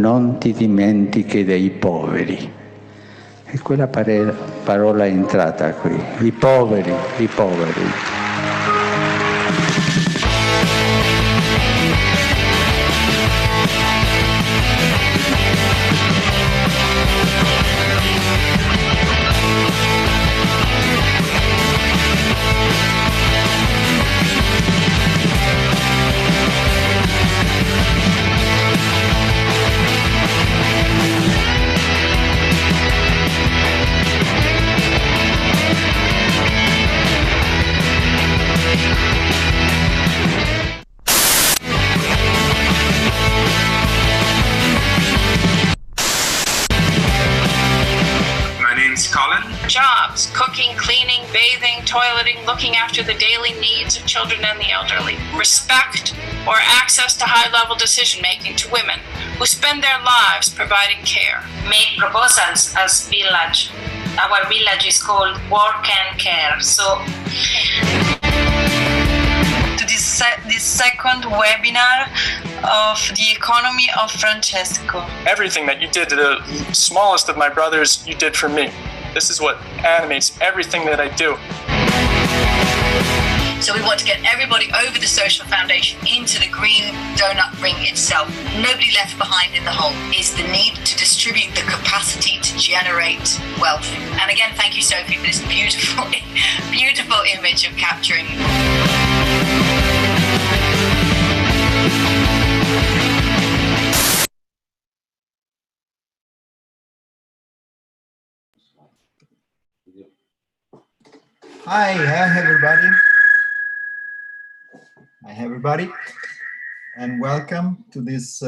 non ti dimentichi dei poveri. E quella parola è entrata qui, i poveri, i poveri. Jobs: cooking, cleaning, bathing, toileting, looking after the daily needs of children and the elderly. Respect or access to high-level decision-making to women who spend their lives providing care. Make proposals as village. Our village is called Work and Care. So to this second webinar of the Economy of Francesco. Everything that you did to the smallest of my brothers, you did for me. This is what animates everything that I do. So we want to get everybody over the social foundation into the green donut ring itself. Nobody left behind in the hole. Is the need to distribute the capacity to generate wealth. And again, thank you, Sophie, for this beautiful, beautiful image of capturing. Hi everybody. Hi everybody, and welcome to this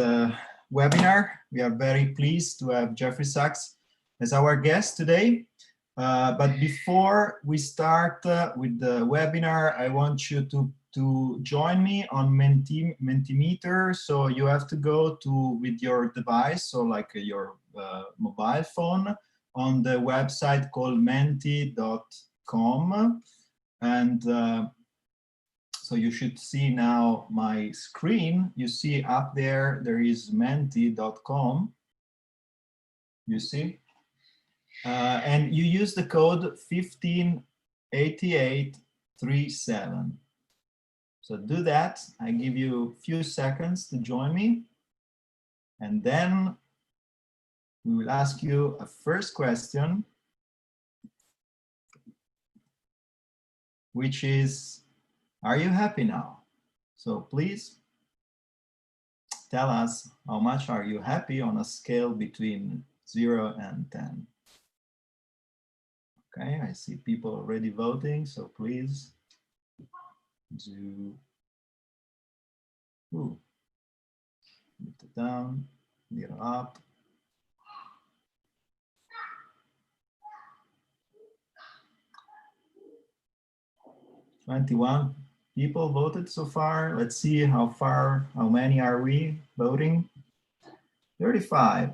webinar. We are very pleased to have J.Sachs as our guest today. But before we start with the webinar, I want you to join me on Mentimeter. So you have to go with your device, so like your mobile phone, on the website called menti.com. And so you should see now my screen. You see up there, there is menti.com. You see? And you use the code 158837. So do that. I give you a few seconds to join me. And then we will ask you a first question, which is, are you happy now? So please tell us, how much are you happy on a scale between 0 and 10? Okay, I see people already voting, so please do. Lift it down, lift it up. "21 people voted so far. Let's see how many are we voting? 35.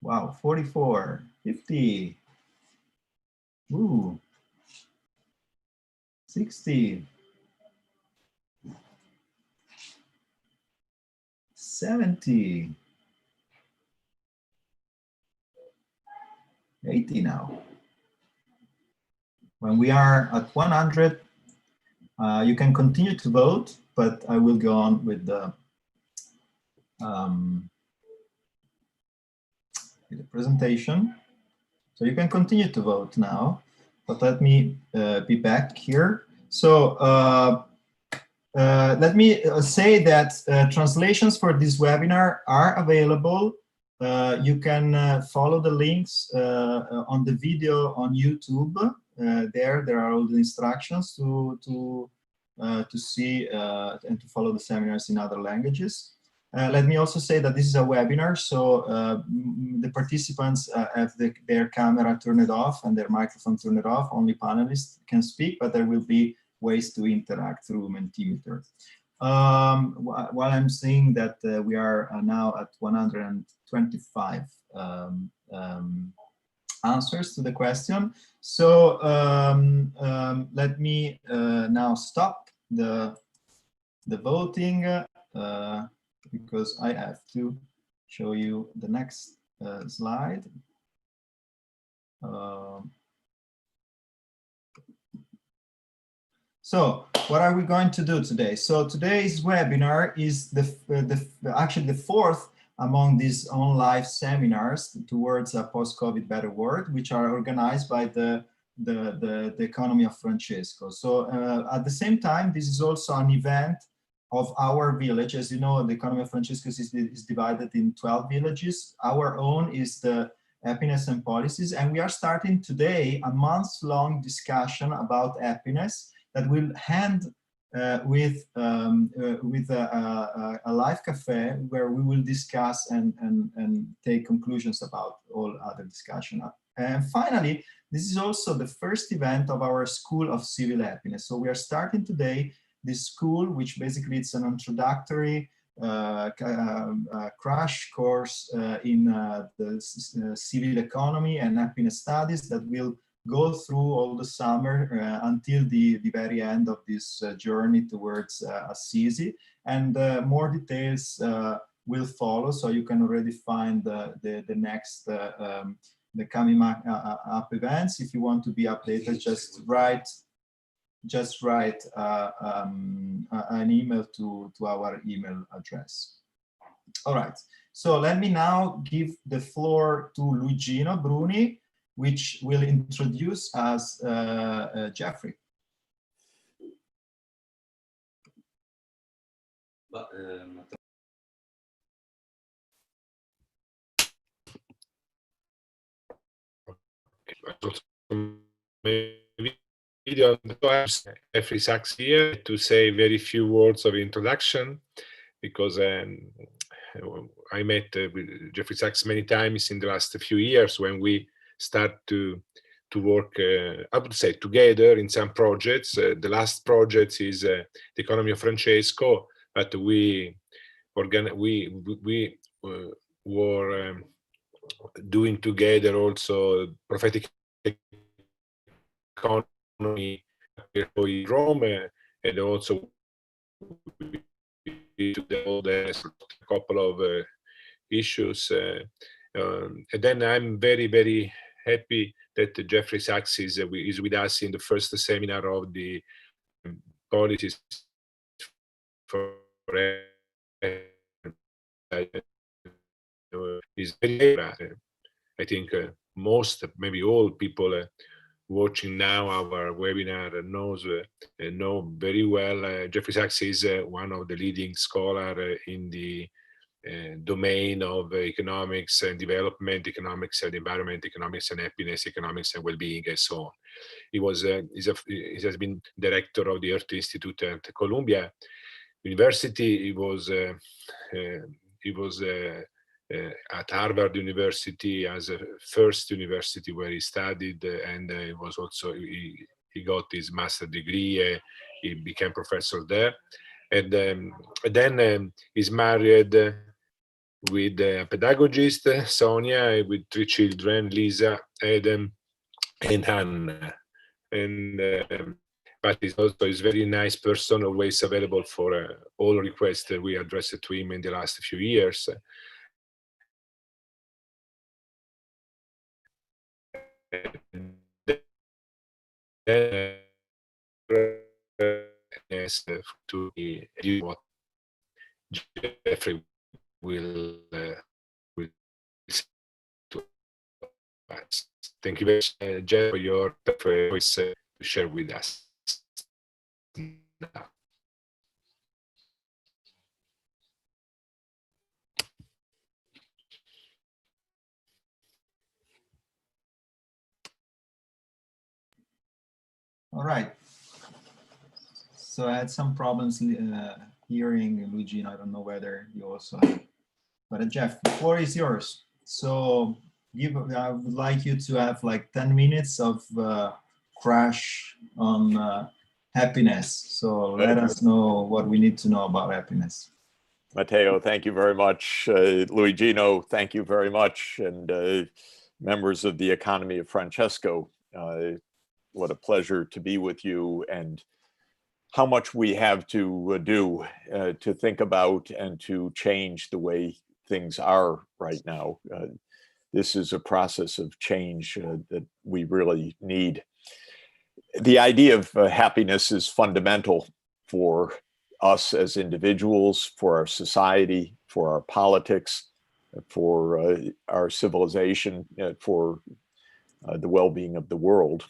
Wow, 44, 50. Ooh, 60. 70. 80 now. When we are at 100, you can continue to vote, but I will go on with the presentation. So you can continue to vote now, but let me be back here. So let me say that translations for this webinar are available. You can follow the links on the video on YouTube. There are all the instructions to see and to follow the seminars in other languages. Let me also say that this is a webinar, so the participants have their camera turned off and their microphone turned off. Only panelists can speak, but there will be ways to interact through Mentimeter. While I'm seeing that we are now at 125 answers to the question. So let me now stop the voting because I have to show you the next slide. So what are we going to do today? So today's webinar is actually the fourth among these on-live seminars towards a post-COVID better world, which are organized by the Economy of Francesco. So at the same time, this is also an event of our village. As you know, the Economy of Francesco is divided in 12 villages. Our own is the Happiness and Policies, and we are starting today a month-long discussion about happiness that will end with a live cafe where we will discuss and take conclusions about all other discussion. And finally, this is also the first event of our School of Civil Happiness. So we are starting today this school, which basically it's an introductory crash course in the civil economy and happiness studies that will go through all the summer until the very end of this journey towards Assisi. And more details will follow, so you can already find the next the coming up events. If you want to be updated, just write an email to our email address. All right, so let me now give the floor to Luigino Bruni, which will introduce us Jeffrey. Video J.Sachs here to say very few words of introduction, because I met with J.Sachs many times in the last few years when we start to work, I would say, together in some projects. The last project is the Economy of Francesco, but we were doing together also prophetic economy in Rome, and also a couple of issues. And then I'm very, very happy that J.Sachs is with us in the first seminar of the policies for is very I think most, maybe all people watching now our webinar know very well. J.Sachs is one of the leading scholars in the domain of economics and development, economics and environment, economics and happiness, economics and well-being, and so on. He has been director of the Earth Institute at Columbia University. He was at Harvard University as a first university where he studied, and he was also he got his master's degree. He became professor there, and then he's married with a pedagogist, Sonia, with 3 children, Lisa, Adam, and Hannah. And but he's also a very nice person, always available for all requests that we addressed to him in the last few years. To what Jeffrey will to us. Thank you very much, Jeff, for your voice to share with us now. All right. So I had some problems hearing Luigi. I don't know whether you also have. But Jeff, the floor is yours. So I would like you to have like 10 minutes of crash on happiness. So let us know what we need to know about happiness. Matteo, thank you very much. Luigino, thank you very much. And members of the Economy of Francesco, what a pleasure to be with you, and how much we have to do to think about and to change the way things are right now. This is a process of change that we really need. The idea of happiness is fundamental for us as individuals, for our society, for our politics, for our civilization, for the well-being of the world.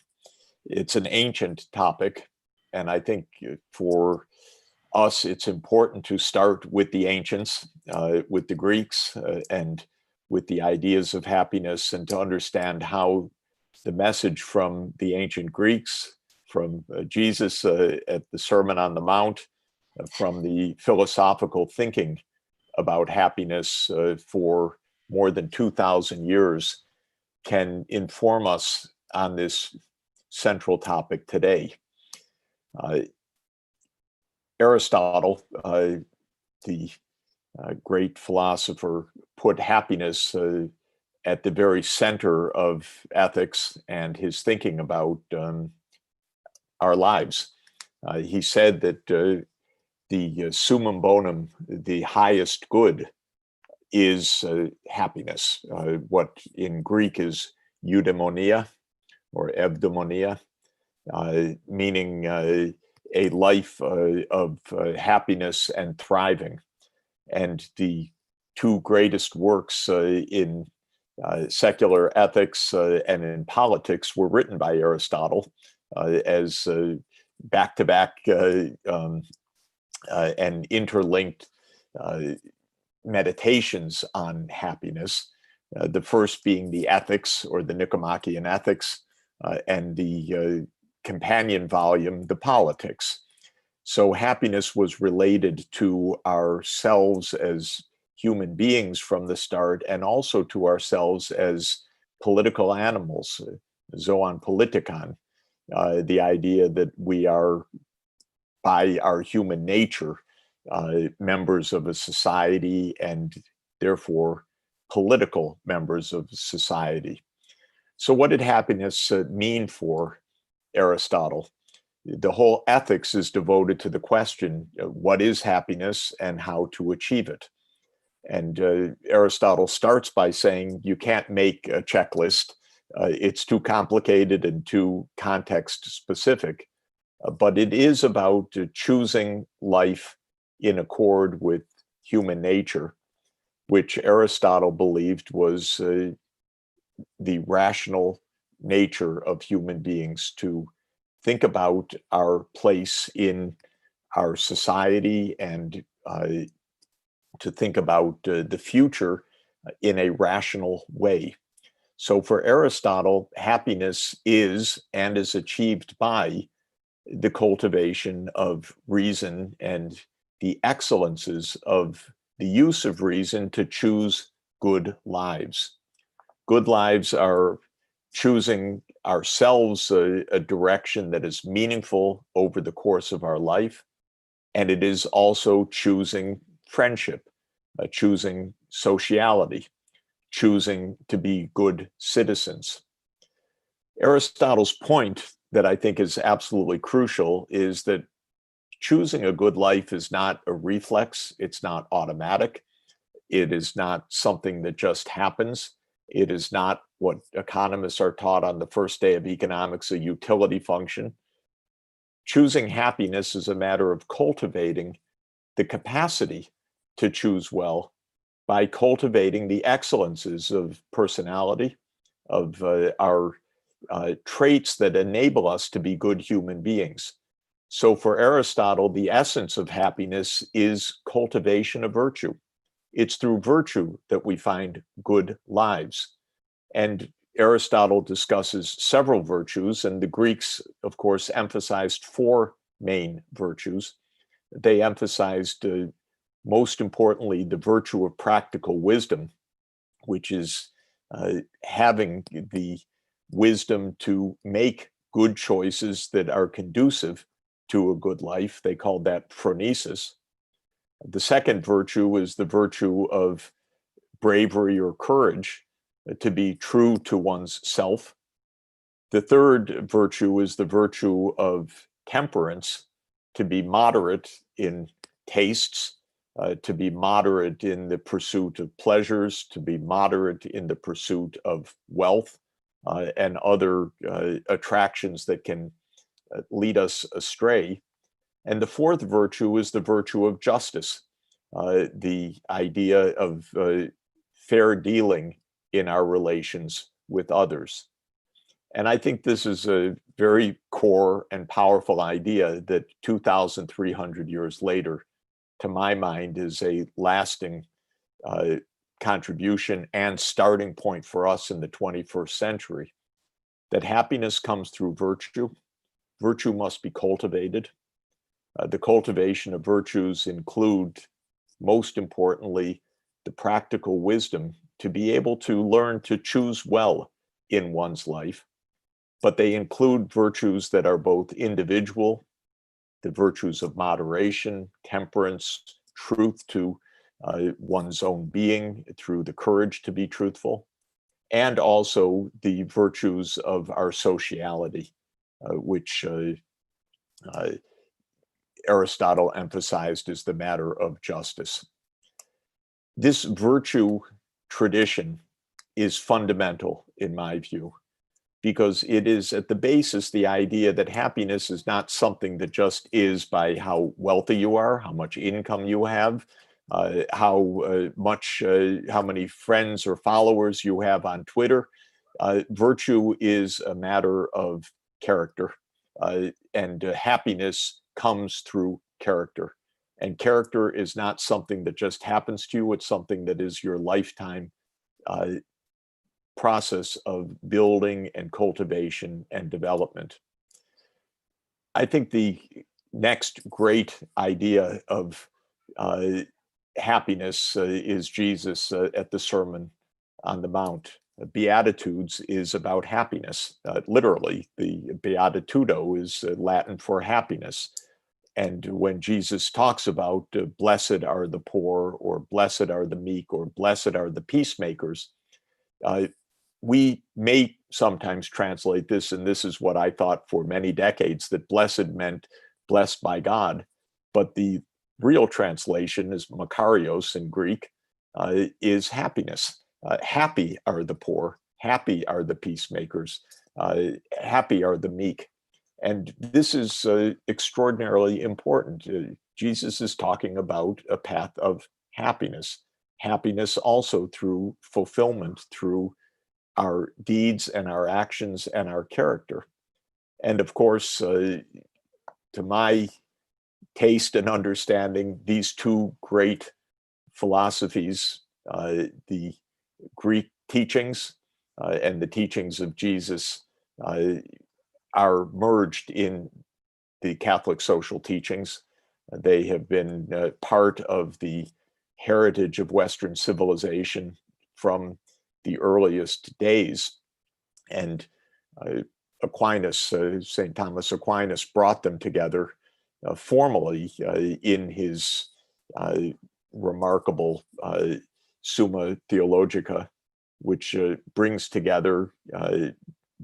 It's an ancient topic, and I think for us, it's important to start with the ancients, with the Greeks, and with the ideas of happiness, and to understand how the message from the ancient Greeks, from Jesus at the Sermon on the Mount, from the philosophical thinking about happiness for more than 2,000 years, can inform us on this central topic today. Aristotle, the great philosopher, put happiness at the very center of ethics and his thinking about our lives. He said that the summum bonum, the highest good, is happiness, what in Greek is eudaimonia or evdaimonia, meaning a life of happiness and thriving. And the two greatest works in secular ethics and in politics were written by Aristotle as back-to-back and interlinked meditations on happiness. The first being the Ethics, or the Nicomachean Ethics, and the companion volume, the Politics. So happiness was related to ourselves as human beings from the start, and also to ourselves as political animals, zoon politikon, the idea that we are, by our human nature, members of a society, and therefore political members of society. So what did happiness mean for Aristotle? The whole ethics is devoted to the question, what is happiness and how to achieve it? And Aristotle starts by saying you can't make a checklist. It's too complicated and too context specific. But it is about choosing life in accord with human nature, which Aristotle believed was the rational nature of human beings, to think about our place in our society, and to think about the future in a rational way. So for Aristotle, happiness is and is achieved by the cultivation of reason and the excellences of the use of reason to choose good lives. Good lives are choosing ourselves a direction that is meaningful over the course of our life. And it is also choosing friendship, choosing sociality, choosing to be good citizens. Aristotle's point that I think is absolutely crucial is that choosing a good life is not a reflex. It's not automatic. It is not something that just happens. It is not what economists are taught on the first day of economics, a utility function. Choosing happiness is a matter of cultivating the capacity to choose well by cultivating the excellences of personality, of our traits that enable us to be good human beings. So for Aristotle, the essence of happiness is cultivation of virtue. It's through virtue that we find good lives. And Aristotle discusses several virtues, and the Greeks, of course, emphasized four main virtues. They emphasized, most importantly, the virtue of practical wisdom, which is having the wisdom to make good choices that are conducive to a good life. They called that phronesis. The second virtue is the virtue of bravery or courage, to be true to one's self. The third virtue is the virtue of temperance, to be moderate in tastes, to be moderate in the pursuit of pleasures, to be moderate in the pursuit of wealth and other attractions that can lead us astray. And the fourth virtue is the virtue of justice, the idea of fair dealing in our relations with others. And I think this is a very core and powerful idea that 2,300 years later, to my mind, is a lasting contribution and starting point for us in the 21st century, that happiness comes through virtue. Virtue must be cultivated. The cultivation of virtues include, most importantly, the practical wisdom to be able to learn to choose well in one's life. But they include virtues that are both individual, the virtues of moderation, temperance, truth to one's own being through the courage to be truthful, and also the virtues of our sociality, which Aristotle emphasized as the matter of justice. This virtue tradition is fundamental, in my view, because it is at the basis the idea that happiness is not something that just is by how wealthy you are, how much income you have, how many friends or followers you have on Twitter. Virtue is a matter of character, and happiness comes through character. And character is not something that just happens to you, it's something that is your lifetime process of building and cultivation and development. I think the next great idea of happiness is Jesus at the Sermon on the Mount. Beatitudes is about happiness. Literally, the beatitudo is Latin for happiness. And when Jesus talks about blessed are the poor, or blessed are the meek, or blessed are the peacemakers, we may sometimes translate this, and this is what I thought for many decades, that blessed meant blessed by God. But the real translation is makarios in Greek, is happiness. Happy are the poor, happy are the peacemakers, happy are the meek. And this is extraordinarily important. Jesus is talking about a path of happiness. Happiness also through fulfillment, through our deeds and our actions and our character. And of course, to my taste and understanding, these two great philosophies, the Greek teachings and the teachings of Jesus, are merged in the Catholic social teachings. They have been part of the heritage of Western civilization from the earliest days. And Aquinas, St. Thomas Aquinas, brought them together formally in his remarkable Summa Theologica, which brings together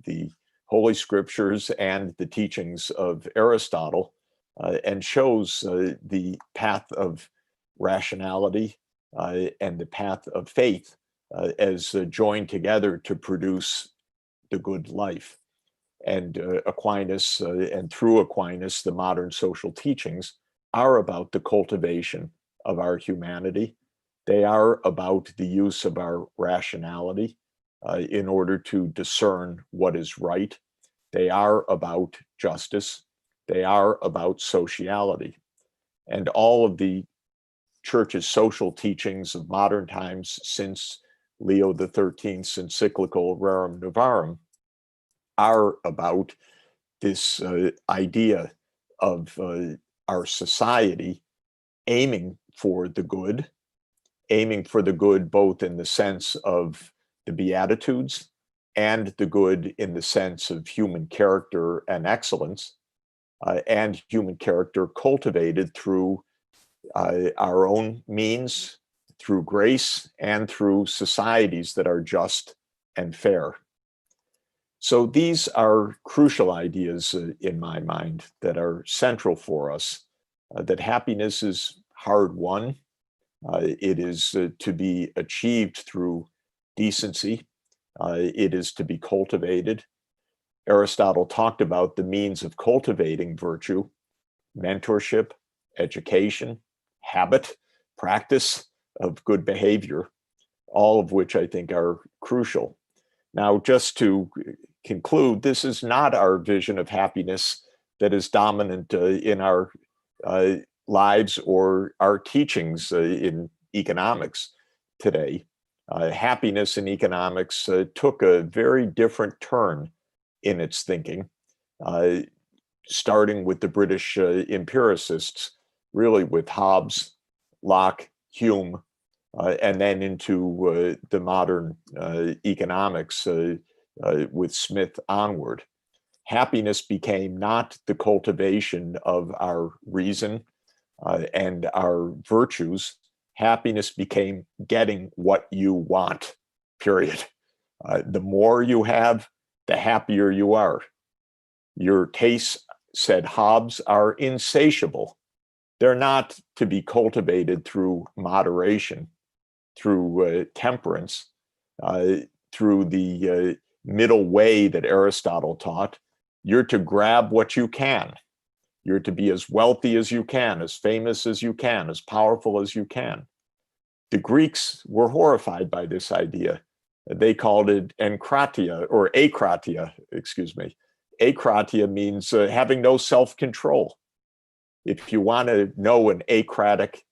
the Holy Scriptures and the teachings of Aristotle, and shows the path of rationality and the path of faith as joined together to produce the good life. And Aquinas, and through Aquinas, the modern social teachings are about the cultivation of our humanity. They are about the use of our rationality in order to discern what is right. They are about justice. They are about sociality. And all of the church's social teachings of modern times since Leo XIII's encyclical Rerum Novarum are about this idea of our society aiming for the good both in the sense of the Beatitudes and the good in the sense of human character and excellence, and human character cultivated through our own means, through grace, and through societies that are just and fair. So these are crucial ideas in my mind that are central for us, that happiness is hard won, It is to be achieved through decency. It is to be cultivated. Aristotle talked about the means of cultivating virtue: mentorship, education, habit, practice of good behavior, all of which I think are crucial. Now, just to conclude, this is not our vision of happiness that is dominant in our lives or our teachings in economics today. Happiness in economics took a very different turn in its thinking, starting with the British empiricists, really with Hobbes, Locke, Hume, and then into the modern economics with Smith onward. Happiness became not the cultivation of our reason and our virtues. Happiness became getting what you want, period. The more you have, the happier you are. Your tastes, said Hobbes, are insatiable. They're not to be cultivated through moderation, through temperance, through the middle way that Aristotle taught. You're to grab what you can. You're to be as wealthy as you can, as famous as you can, as powerful as you can. The Greeks were horrified by this idea. They called it enkratia, or akratia, excuse me. Akratia means having no self-control. If you want to know an acratic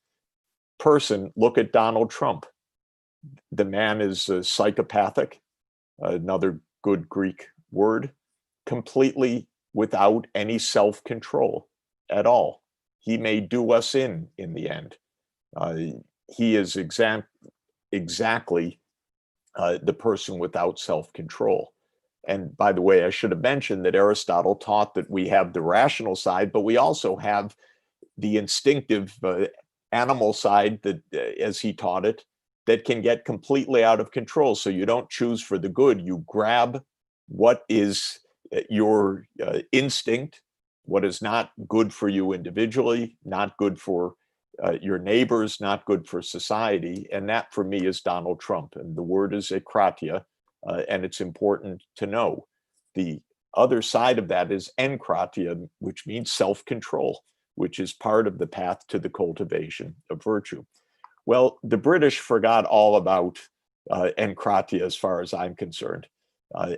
person, look at Donald Trump. The man is psychopathic, another good Greek word, completely without any self-control at all. He may do us in the end. He is exactly the person without self-control. And by the way, I should have mentioned that Aristotle taught that we have the rational side, but we also have the instinctive animal side that, as he taught it, that can get completely out of control. So you don't choose for the good. You grab what is your instinct, what is not good for you individually, not good for your neighbors, not good for society. And that for me is Donald Trump. And the word is akratia. And it's important to know. The other side of that is enkratia, which means self-control, which is part of the path to the cultivation of virtue. Well, the British forgot all about enkratia as far as I'm concerned.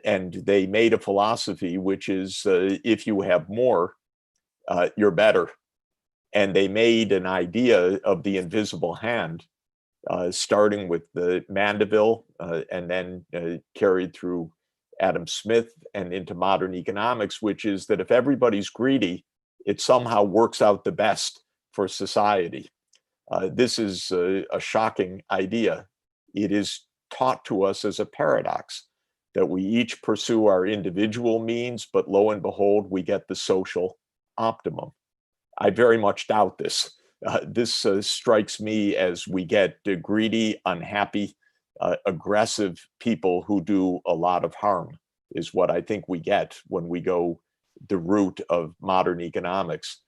And they made a philosophy which is if you have more, you're better. And they made an idea of the invisible hand, starting with the Mandeville and then carried through Adam Smith and into modern economics, which is that if everybody's greedy, it somehow works out the best for society. This is a shocking idea. It is taught to us as a paradox that we each pursue our individual means, but lo and behold, we get the social optimum. I very much doubt this. This strikes me as we get greedy, unhappy, aggressive people who do a lot of harm, is what I think we get when we go the route of modern economics,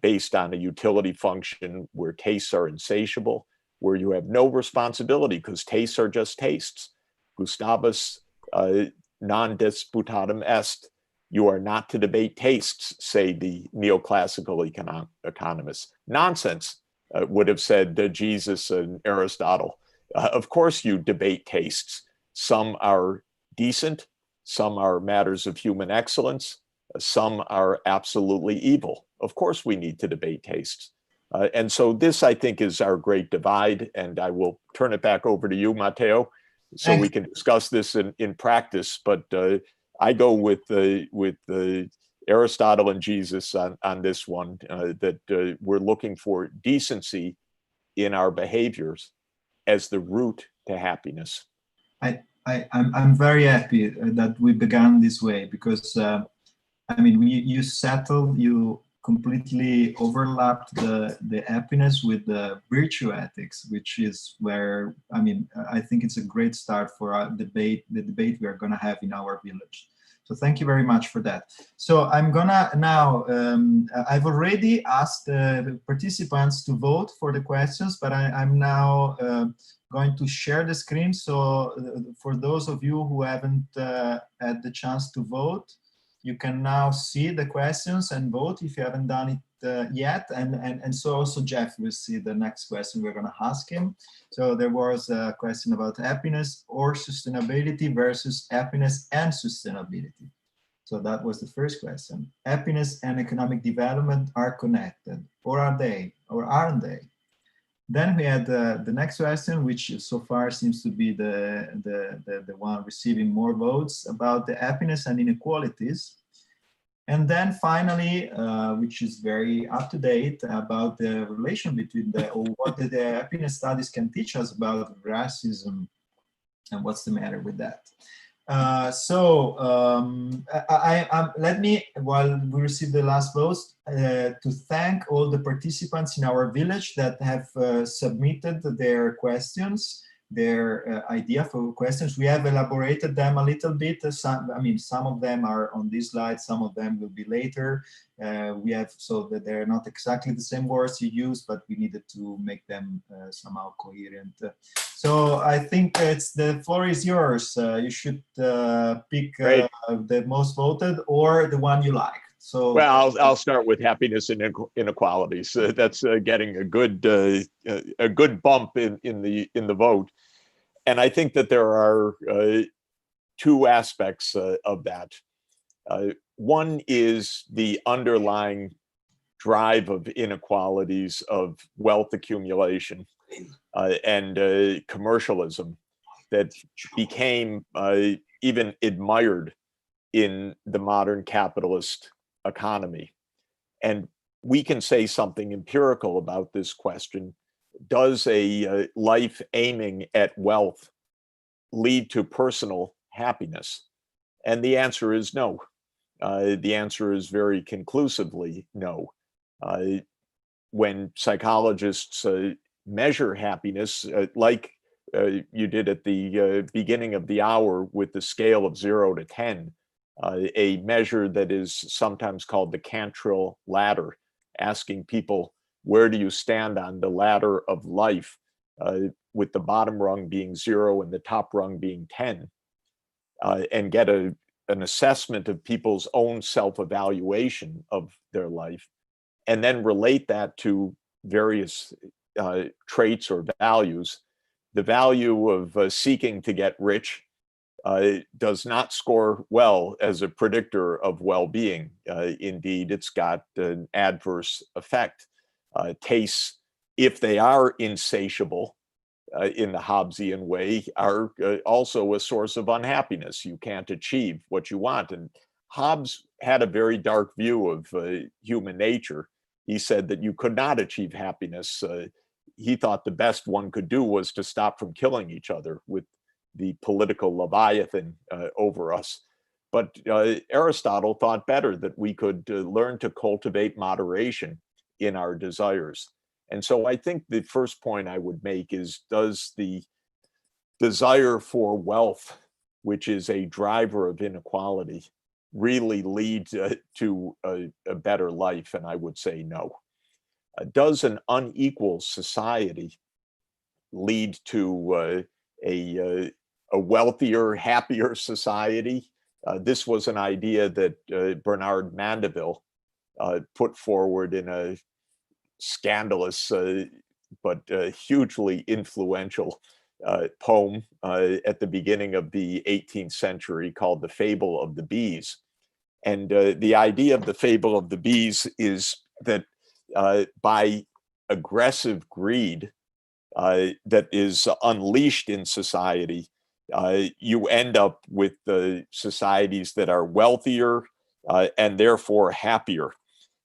based on a utility function where tastes are insatiable, where you have no responsibility because tastes are just tastes. Gustavus non disputatum est. You are not to debate tastes, say the neoclassical economists. Nonsense, would have said Jesus and Aristotle. Of course you debate tastes. Some are decent, some are matters of human excellence, some are absolutely evil. Of course we need to debate tastes. And so this, I think, is our great divide, and I will turn it back over to you, Matteo, so we can discuss this in practice. But I go with Aristotle and Jesus on this one, that we're looking for decency in our behaviors as the route to happiness. I'm very happy that we began this way, because I mean, you completely overlapped the happiness with the virtue ethics, which is where, I mean, I think it's a great start for the debate we are going to have in our village. So thank you very much for that. So I'm gonna now, I've already asked the participants to vote for the questions, but I'm now going to share the screen. So for those of you who haven't had the chance to vote, you can now see the questions and vote if you haven't done it yet. And so also Jeff will see the next question we're gonna ask him. So there was a question about happiness or sustainability versus happiness and sustainability. So that was the first question. Happiness and economic development are connected, or are they, or aren't they? Then we had the next question, which so far seems to be the one receiving more votes, about the happiness and inequalities. And then finally, which is very up to date, about the relation between or what the happiness studies can teach us about racism and what's the matter with that. Let me, while we receive the last votes, to thank all the participants in our village that have submitted their questions, their idea for questions. We have elaborated them a little bit. Some of them are on this slide, some of them will be later. We have, so that they're not exactly the same words you use, but we needed to make them somehow coherent. So I think the floor is yours. You should pick the most voted or the one you like. So, well, I'll start with happiness and inequalities. That's getting a good bump in the vote, and I think that there are two aspects of that. One is the underlying drive of inequalities of wealth accumulation and commercialism that became even admired in the modern capitalist economy. And we can say something empirical about this question. Does a life aiming at wealth lead to personal happiness? And the answer is no. The answer is very conclusively no. When psychologists measure happiness, like you did at the beginning of the hour with the scale of 0 to 10, a measure that is sometimes called the Cantril ladder, asking people, where do you stand on the ladder of life, with the bottom rung being 0 and the top rung being 10, and get an assessment of people's own self-evaluation of their life, and then relate that to various traits or values. The value of seeking to get rich does not score well as a predictor of well-being. Indeed, it's got an adverse effect. Tastes, if they are insatiable in the Hobbesian way, are also a source of unhappiness. You can't achieve what you want. And Hobbes had a very dark view of human nature. He said that you could not achieve happiness. He thought the best one could do was to stop from killing each other with the political Leviathan over us. But Aristotle thought better, that we could learn to cultivate moderation in our desires. And so I think the first point I would make is, does the desire for wealth, which is a driver of inequality, really lead to a better life? And I would say no. Does an unequal society lead to a wealthier, happier society? This was an idea that Bernard Mandeville put forward in a scandalous but hugely influential poem at the beginning of the 18th century called The Fable of the Bees. And the idea of the Fable of the Bees is that by aggressive greed that is unleashed in society, you end up with societies that are wealthier and therefore happier.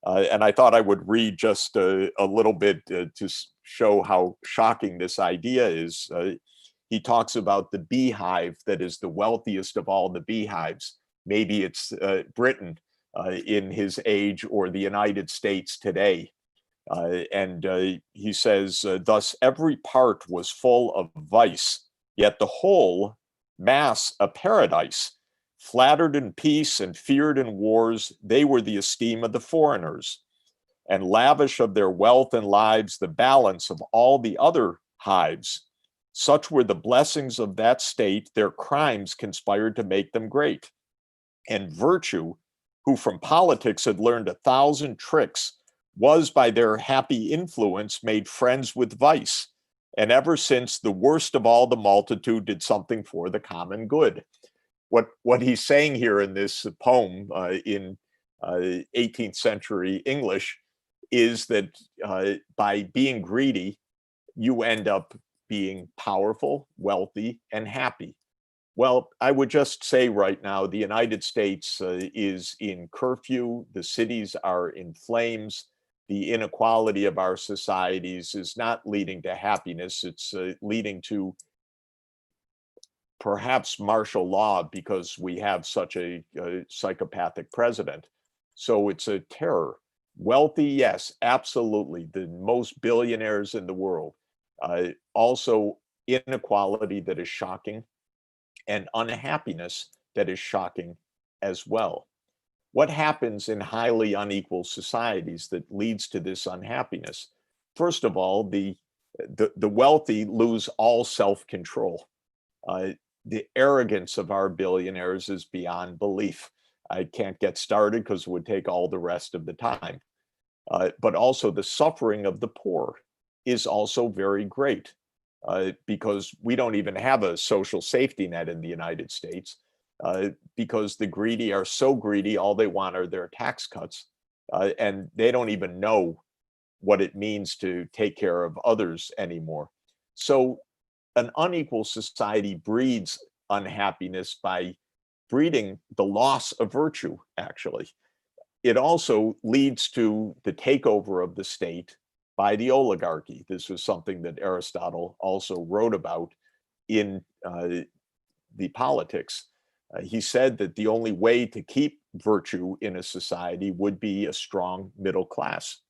And I thought I would read just a little bit to show how shocking this idea is. He talks about the beehive that is the wealthiest of all the beehives. Maybe it's Britain in his age, or the United States today. And he says, thus every part was full of vice, yet the whole mass a paradise, Flattered in peace and feared in wars, they were the esteem of the foreigners, and lavish of their wealth and lives the balance of all the other hives. Such were the blessings of that state, their crimes conspired to make them great. And virtue, who from politics had learned 1,000 tricks, was by their happy influence made friends with vice. And ever since, the worst of all the multitude did something for the common good. What he's saying here in this poem in 18th century English is that by being greedy, you end up being powerful, wealthy, and happy. Well, I would just say right now, the United States is in curfew. The cities are in flames. The inequality of our societies is not leading to happiness. It's leading to perhaps martial law because we have such a psychopathic president. So it's a terror. Wealthy, yes, absolutely. The most billionaires in the world. Also inequality that is shocking, and unhappiness that is shocking as well. What happens in highly unequal societies that leads to this unhappiness? First of all, the wealthy lose all self-control. The arrogance of our billionaires is beyond belief. I can't get started because it would take all the rest of the time. But also the suffering of the poor is also very great. Because we don't even have a social safety net in the United States, because the greedy are so greedy, all they want are their tax cuts, and they don't even know what it means to take care of others anymore. So an unequal society breeds unhappiness by breeding the loss of virtue, actually. It also leads to the takeover of the state by the oligarchy. This was something that Aristotle also wrote about in the Politics. He said that the only way to keep virtue in a society would be a strong middle class,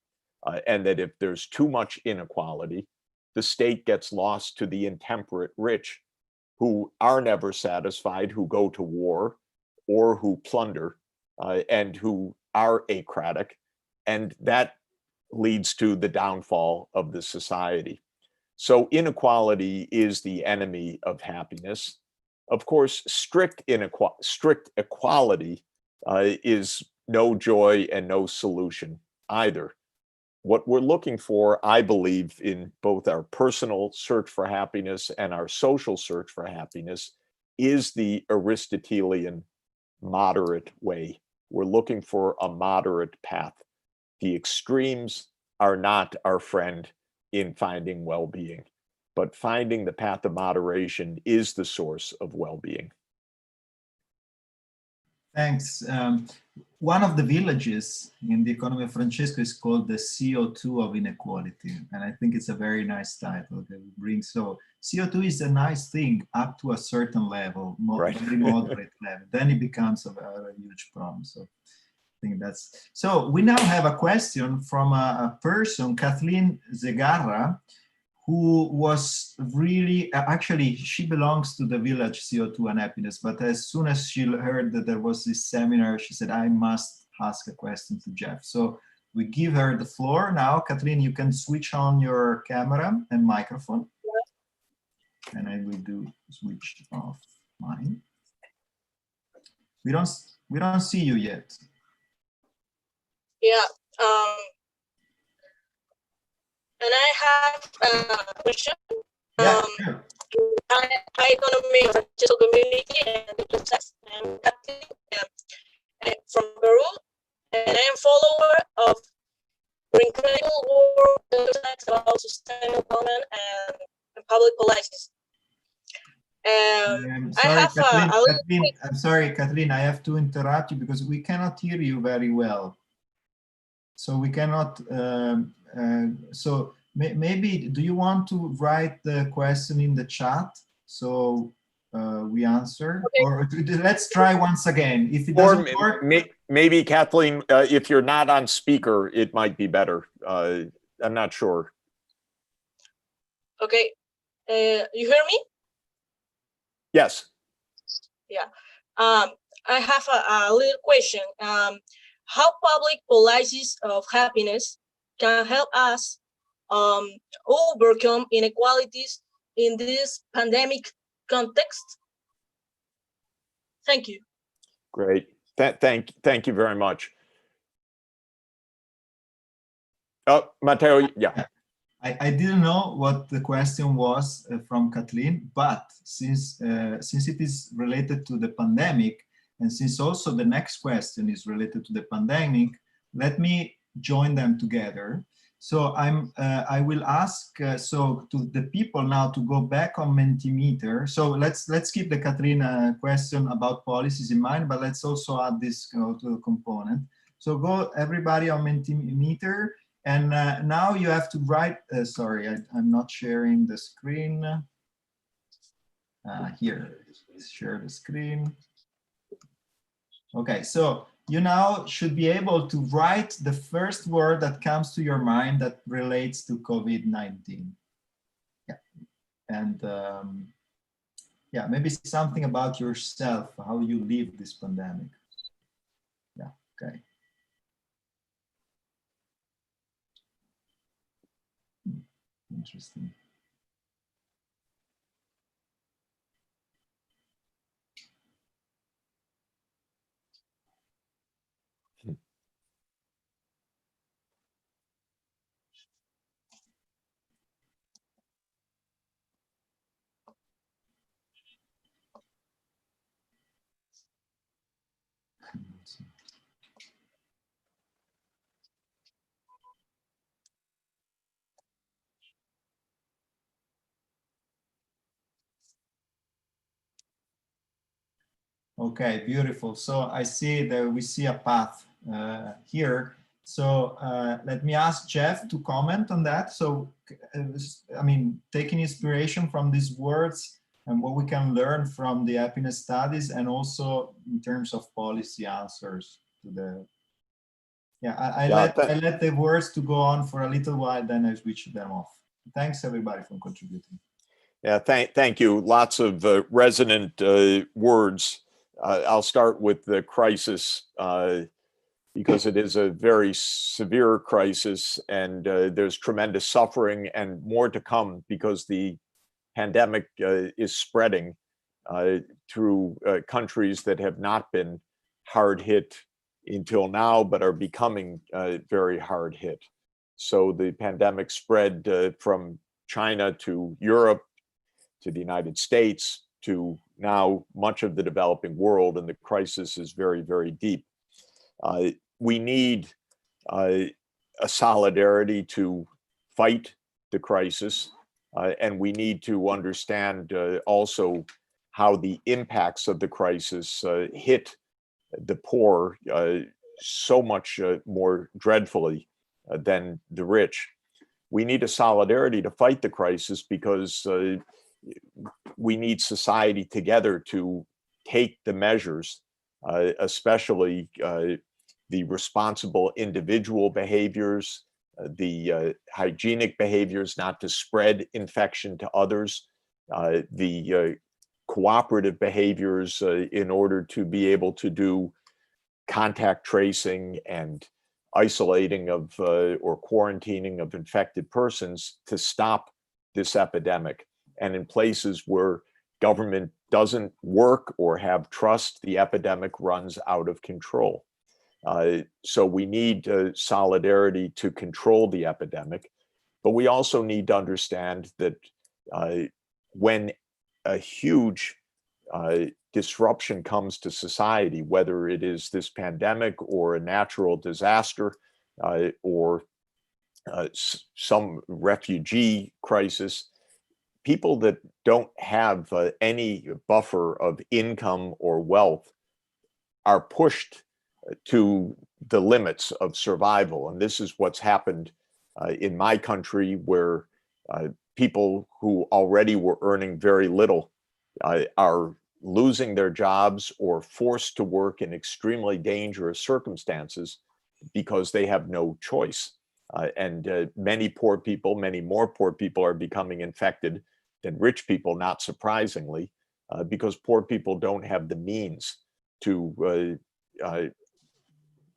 and that if there's too much inequality, the state gets lost to the intemperate rich, who are never satisfied, who go to war or who plunder, and who are acratic, and that leads to the downfall of the society. So inequality is the enemy of happiness. Of course, strict equality is no joy and no solution either. What we're looking for, I believe, in both our personal search for happiness and our social search for happiness is the Aristotelian moderate way. We're looking for a moderate path. The extremes are not our friend in finding well-being, but finding the path of moderation is the source of well-being. Thanks. One of the villages in the Economy of Francesco is called the CO2 of inequality, and I think it's a very nice title that brings. So CO2 is a nice thing up to a certain level, Right. very moderate level. Then it becomes a huge problem. So I think that's. So we now have a question from a person, Kathleen Zegarra, who was really, actually, she belongs to the village CO2 and Happiness, but as soon as she heard that there was this seminar, she said, I must ask a question to Jeff. So we give her the floor now. Kathleen, you can switch on your camera and microphone. And I will do switch off mine. We don't see you yet. Yeah. And I have a question. Yeah, sure. High Economy of Francesco community and J.Sachs and from Peru, and I am follower of your incredible work about sustainable development and public policies. I'm sorry, Kathleen, I have to interrupt you because we cannot hear you very well. So we cannot, so maybe, do you want to write the question in the chat so we answer? Okay. Or let's try once again. If it doesn't work. Maybe Kathleen, if you're not on speaker, it might be better. I'm not sure. Okay, you hear me? Yes. Yeah. I have a little question. How public policies of happiness can help us overcome inequalities in this pandemic context? Thank you. Great. Thank you very much. Oh, Matteo, yeah. I didn't know what the question was from Kathleen, but since it is related to the pandemic, and since also the next question is related to the pandemic, let me join them together. So I will ask so to the people now to go back on Mentimeter. So let's keep the Kathleen question about policies in mind, but let's also add this to the component. So go everybody on Mentimeter. And now you have to write, sorry, I'm not sharing the screen. Here, share the screen. Okay, so you now should be able to write the first word that comes to your mind that relates to COVID-19. Yeah, and yeah, maybe something about yourself, how you live this pandemic. Yeah, okay. Interesting. Okay, beautiful. So I see that we see a path here. So let me ask Jeff to comment on that. So, I mean, taking inspiration from these words and what we can learn from the happiness studies, and also in terms of policy answers to the. Yeah, I let the words to go on for a little while, then I switch them off. Thanks everybody for contributing. Yeah, thank you. Lots of resonant words. I'll start with the crisis because it is a very severe crisis, and there's tremendous suffering and more to come because the pandemic is spreading through countries that have not been hard hit until now, but are becoming very hard hit. So the pandemic spread from China to Europe, to the United States, to now much of the developing world, and the crisis is very, very deep. We need a solidarity to fight the crisis, and we need to understand also how the impacts of the crisis hit the poor so much more dreadfully than the rich. We need a solidarity to fight the crisis because we need society together to take the measures, especially the responsible individual behaviors, the hygienic behaviors not to spread infection to others, the cooperative behaviors in order to be able to do contact tracing and isolating of or quarantining of infected persons to stop this epidemic. And in places where government doesn't work or have trust, the epidemic runs out of control. So we need solidarity to control the epidemic, but we also need to understand that when a huge disruption comes to society, whether it is this pandemic or a natural disaster or some refugee crisis, people that don't have any buffer of income or wealth are pushed to the limits of survival. And this is what's happened in my country, where people who already were earning very little are losing their jobs or forced to work in extremely dangerous circumstances because they have no choice. And many poor people, many more poor people are becoming infected than rich people, not surprisingly, because poor people don't have the means to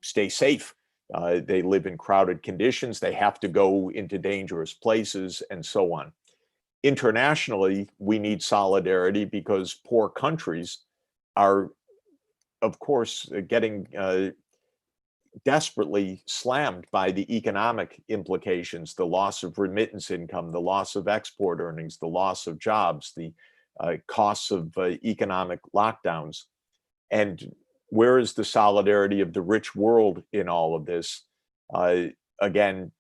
stay safe. They live in crowded conditions. They have to go into dangerous places and so on. Internationally, we need solidarity because poor countries are, of course, getting desperately slammed by the economic implications, the loss of remittance income, the loss of export earnings, the loss of jobs, the costs of economic lockdowns. And where is the solidarity of the rich world in all of this? Again,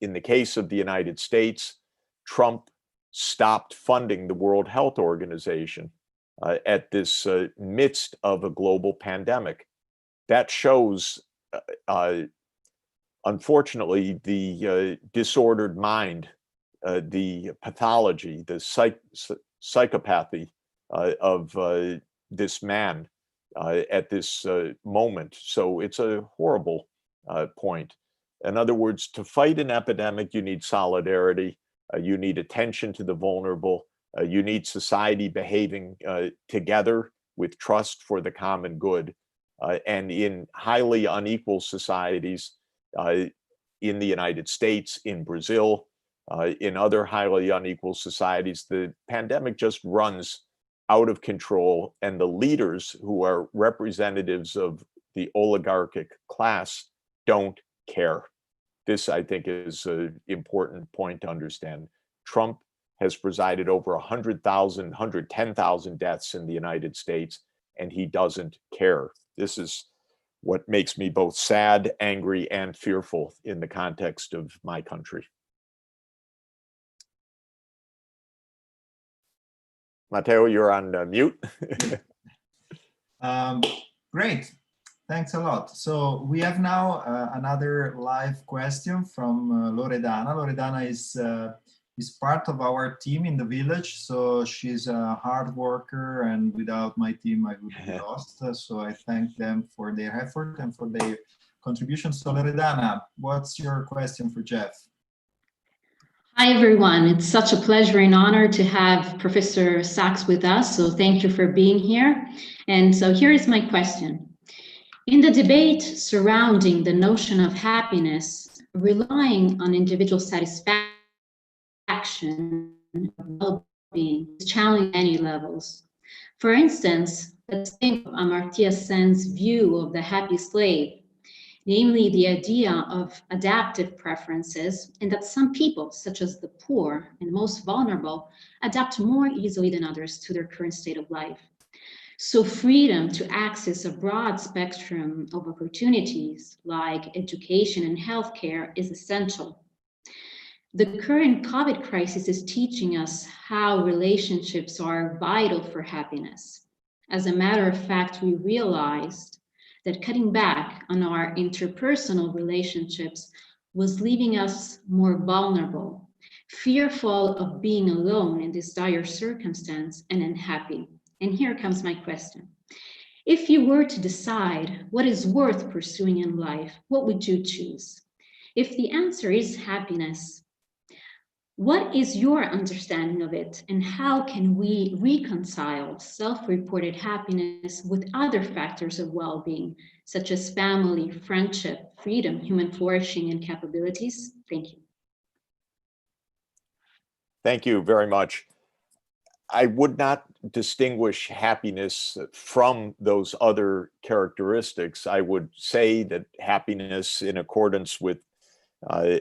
in the case of the United States, Trump stopped funding the World Health Organization at this midst of a global pandemic. That shows, unfortunately, the disordered mind, the pathology, the psychopathy of this man at this moment. So it's a horrible point. In other words, to fight an epidemic, you need solidarity, you need attention to the vulnerable, you need society behaving together with trust for the common good. And in highly unequal societies, in the United States, in Brazil, in other highly unequal societies, the pandemic just runs out of control, and the leaders who are representatives of the oligarchic class don't care. This, I think, is an important point to understand. Trump has presided over 100,000, 110,000 deaths in the United States, and he doesn't care. This is what makes me both sad, angry, and fearful in the context of my country. Matteo, you're on mute. Great. Thanks a lot. So we have now another live question from Loredana. Loredana is part of our team in the village. So she's a hard worker, and without my team, I would be lost. So I thank them for their effort and for their contribution. So Loredana, what's your question for Jeff? Hi, everyone. It's such a pleasure and honor to have Professor Sachs with us. So thank you for being here. And so here is my question. In the debate surrounding the notion of happiness, relying on individual satisfaction and well-being is challenging at many levels. For instance, let's think of Amartya Sen's view of the happy slave, namely the idea of adaptive preferences, and that some people, such as the poor and most vulnerable, adapt more easily than others to their current state of life. So freedom to access a broad spectrum of opportunities like education and healthcare is essential. The current COVID crisis is teaching us how relationships are vital for happiness. As a matter of fact, we realized that cutting back on our interpersonal relationships was leaving us more vulnerable, fearful of being alone in this dire circumstance, and unhappy. And here comes my question. If you were to decide what is worth pursuing in life, what would you choose? If the answer is happiness, what is your understanding of it, and how can we reconcile self-reported happiness with other factors of well-being, such as family, friendship, freedom, human flourishing, and capabilities? Thank you. Thank you very much. I would not distinguish happiness from those other characteristics. I would say that happiness, in accordance with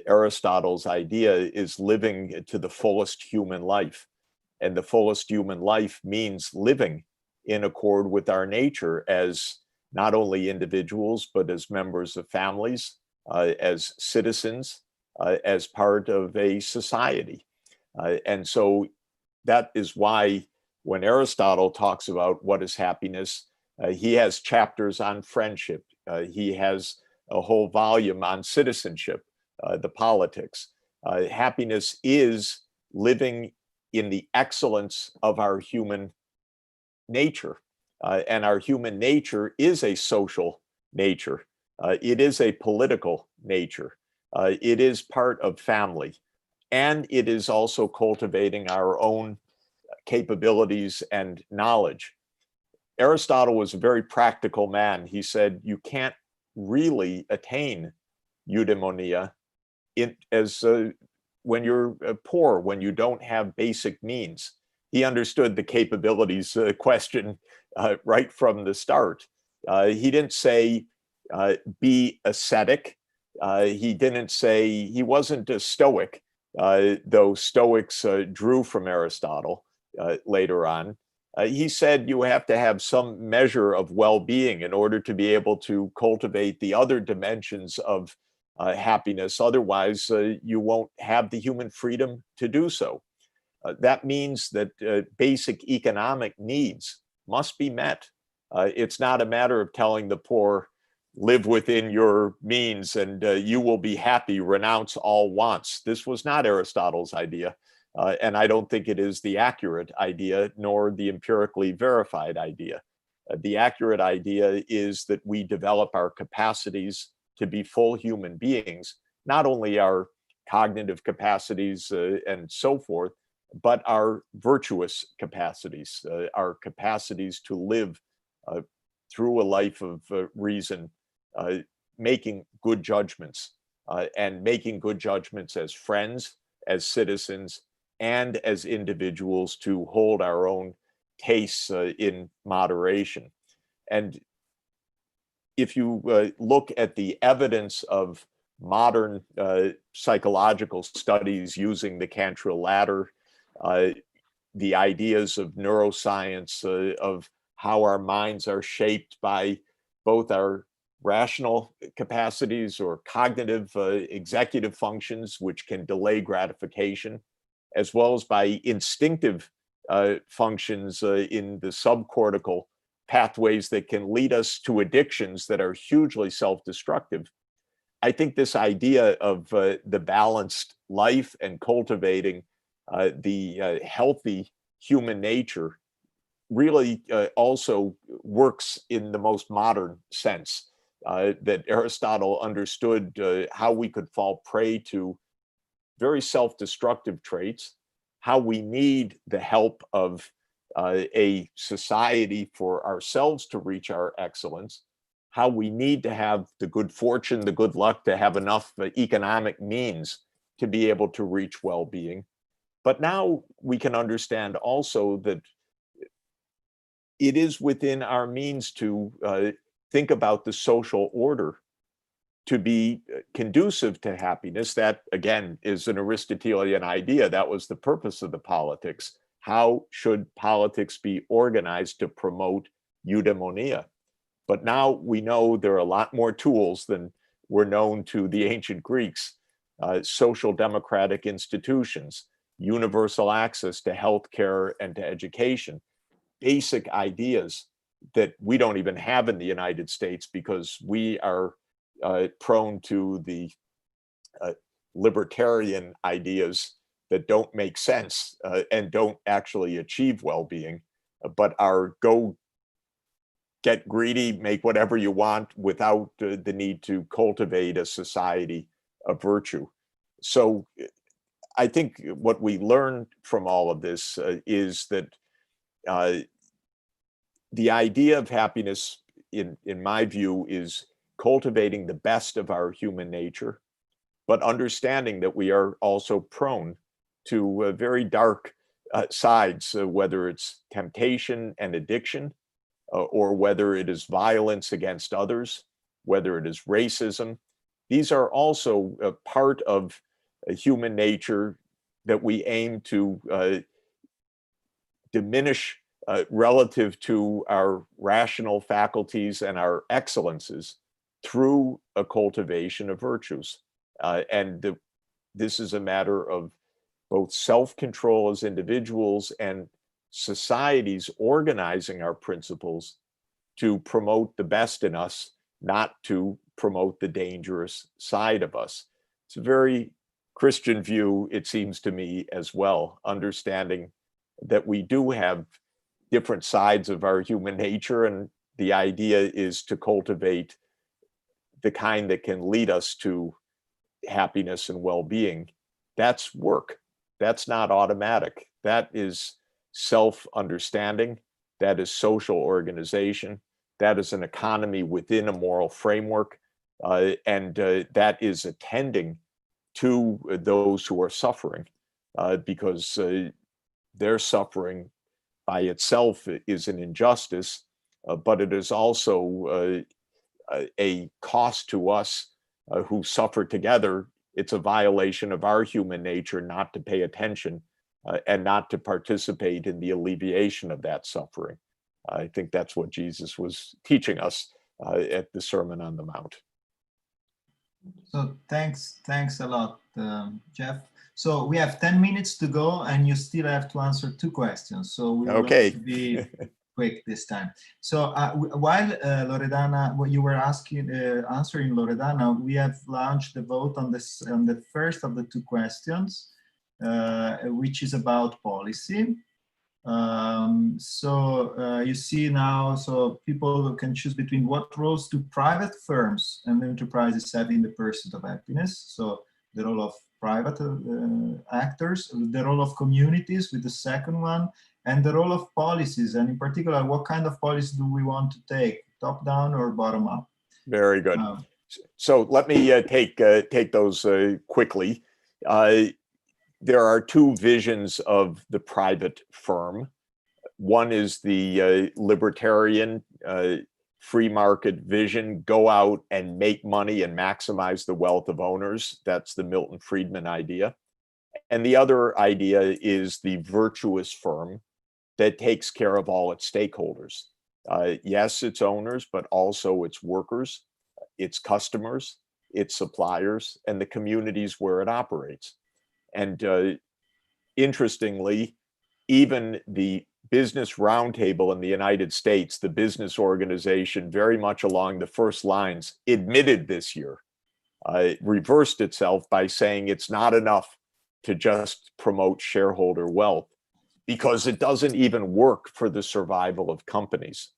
Aristotle's idea, is living to the fullest human life. And the fullest human life means living in accord with our nature as not only individuals, but as members of families, as citizens, as part of a society. And so that is why when Aristotle talks about what is happiness, he has chapters on friendship. He has a whole volume on citizenship. The politics. Happiness is living in the excellence of our human nature. And our human nature is a social nature. It is a political nature. It is part of family. And it is also cultivating our own capabilities and knowledge. Aristotle was a very practical man. He said, you can't really attain eudaimonia when you're poor, when you don't have basic means. He understood the capabilities question right from the start. He didn't say, be ascetic. He didn't say, he wasn't a Stoic, though Stoics drew from Aristotle later on. He said you have to have some measure of well-being in order to be able to cultivate the other dimensions of happiness. Otherwise, you won't have the human freedom to do so. That means that basic economic needs must be met. It's not a matter of telling the poor, live within your means and you will be happy, renounce all wants. This was not Aristotle's idea. And I don't think it is the accurate idea, nor the empirically verified idea. The accurate idea is that we develop our capacities to be full human beings, not only our cognitive capacities and so forth, but our virtuous capacities, our capacities to live through a life of reason, making good judgments, and making good judgments as friends, as citizens, and as individuals to hold our own tastes in moderation. And if you look at the evidence of modern psychological studies using the Cantril ladder, the ideas of neuroscience, of how our minds are shaped by both our rational capacities or cognitive executive functions, which can delay gratification, as well as by instinctive functions in the subcortical pathways that can lead us to addictions that are hugely self-destructive. I think this idea of the balanced life and cultivating the healthy human nature really also works in the most modern sense, that Aristotle understood how we could fall prey to very self-destructive traits, how we need the help of a society for ourselves to reach our excellence, how we need to have the good fortune, the good luck to have enough economic means to be able to reach well-being. But now we can understand also that it is within our means to think about the social order to be conducive to happiness. That, again, is an Aristotelian idea. That was the purpose of the politics. How should politics be organized to promote eudaimonia? But now we know there are a lot more tools than were known to the ancient Greeks. Social democratic institutions, universal access to healthcare and to education, basic ideas that we don't even have in the United States because we are prone to the libertarian ideas that don't make sense and don't actually achieve well-being, but are go get greedy, make whatever you want without the need to cultivate a society of virtue. So I think what we learned from all of this is that the idea of happiness, in my view, is cultivating the best of our human nature, but understanding that we are also prone to very dark sides, whether it's temptation and addiction, or whether it is violence against others, whether it is racism. These are also a part of human nature that we aim to diminish relative to our rational faculties and our excellences through a cultivation of virtues. This is a matter of both self-control as individuals and societies organizing our principles to promote the best in us, not to promote the dangerous side of us. It's a very Christian view, it seems to me, as well, understanding that we do have different sides of our human nature, and the idea is to cultivate the kind that can lead us to happiness and well-being. That's work. That's not automatic. That is self-understanding. that is social organization, that is an economy within a moral framework, and that is attending to those who are suffering, because their suffering by itself is an injustice, but it is also a cost to us who suffer together. It's a violation of our human nature not to pay attention and not to participate in the alleviation of that suffering. I think that's what Jesus was teaching us at the Sermon on the Mount. So thanks a lot, Jeff. So we have 10 minutes to go, and you still have to answer 2 questions. So we will have to be quick this time. So while Loredana, what you were asking, answering Loredana, we have launched the vote on this on the first of the 2 questions, which is about policy. You see now, so people can choose between what roles do private firms and enterprises have in the pursuit of happiness. So the role of private actors, the role of communities with the second one, and the role of policies, and in particular, what kind of policy do we want to take, top down or bottom up? Very good. So let me take those quickly. There are 2 visions of the private firm. One is the libertarian free market vision, go out and make money and maximize the wealth of owners. That's the Milton Friedman idea. And the other idea is the virtuous firm that takes care of all its stakeholders. Yes, its owners, but also its workers, its customers, its suppliers, and the communities where it operates. And interestingly, even the Business Roundtable in the United States, the business organization very much along the first lines, admitted this year, it reversed itself by saying it's not enough to just promote shareholder wealth, because it doesn't even work for the survival of companies.